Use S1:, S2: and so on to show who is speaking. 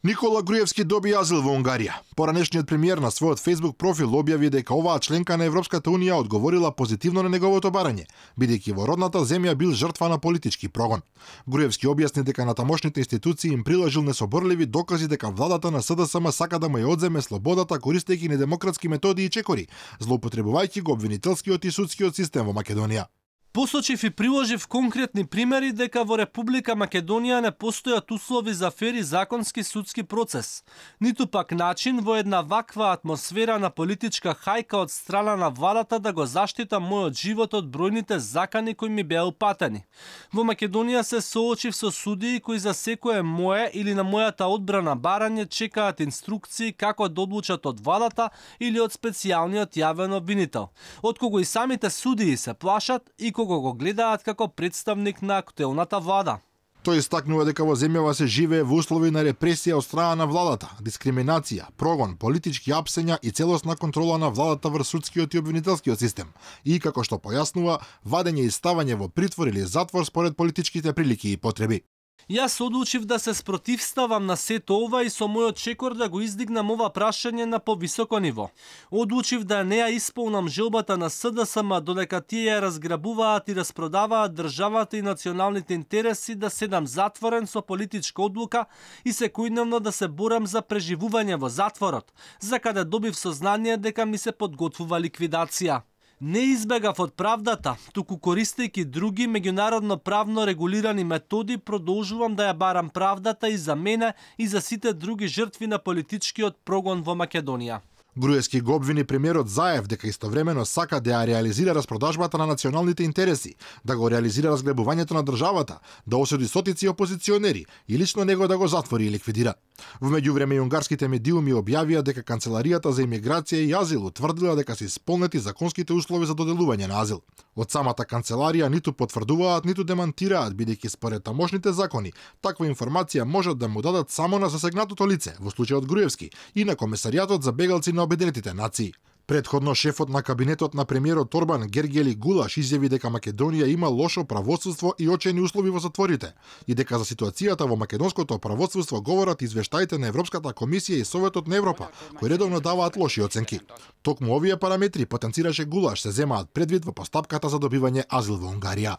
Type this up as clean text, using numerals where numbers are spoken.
S1: Никола Груевски доби азил во Унгарија. Поранешниот премиер на својот Facebook профил објави дека оваа членка на Европската Унија одговорила позитивно на неговото барање, бидејќи во родната земја бил жртва на политички прогон. Груевски објасни дека на тамошните институции им приложил несоборливи докази дека владата на СДСМ сака да му ја одземе слободата користејќи недемократски методи и чекори, злоупотребувајќи го обвинителскиот и судскиот систем во Македонија.
S2: Посочив и приложив конкретни примери дека во Република Македонија не постојат услови за фер и законски судски процес, ниту пак начин во една ваква атмосфера на политичка хајка од страна на владата да го заштита мојот живот од бројните закани кои ми беа упатени. Во Македонија се соочив со судии кои за секое мое или на мојата одбрана барање чекаат инструкции како да одлучат од владата или од специјалниот јавен обвинител, од кого и самите судии се плашат и кого го гледаат како представник на актуелната влада.
S1: Тој истакнува дека во земјава се живее во услови на репресија од страна на владата, дискриминација, прогон, политички апсења и целосна контрола на владата врз судскиот и обвинителскиот систем. И како што појаснува, вадење и ставање во притвор или затвор според политичките прилики и потреби.
S2: Јас одлучив да се спротивставам на сето ова и со мојот чекор да го издигнам ова прашање на повисоко ниво. Одлучив да не ја исполнам желбата на СДСМ додека тие ја разграбуваат и распродаваат државата и националните интереси, да седам затворен со политичка одлука и секојдневно да се борам за преживување во затворот, за каде добив сознание дека ми се подготвува ликвидација. Не избегав од правдата, туку користејќи други меѓународно правно регулирани методи, продолжувам да ја барам правдата и за мене и за сите други жртви на политичкиот прогон во Македонија.
S1: Груевски го обвини премиерот Заев дека истовремено сака да ја реализира распродажбата на националните интереси, да го реализира разграбувањето на државата, да осуди стотици опозиционери и лично него да го затвори и ликвидира. Во меѓувреме и унгарските медиуми објавија дека Канцеларијата за имиграција и азил утврдила дека се исполнети законските услови за доделување на азил. Од самата канцеларија ниту потврдуваат, ниту демантираат, бидејќи според тамошните закони, таква информација можат да му дадат само на засегнатото лице, во случајот Груевски, и на Комесаријатот за бегалци на Обединетите нации. Предходно шефот на кабинетот на премиерот Орбан Гергели Гулаш изјави дека Македонија има лошо правосудство и очени услови во затворите и дека за ситуацијата во македонското правосудство говорат извештаите на Европската комисија и Советот на Европа, кои редовно даваат лоши оценки. Токму овие параметри, потенцираше Гулаш, се земаат предвид во постапката за добивање азил во Унгарија.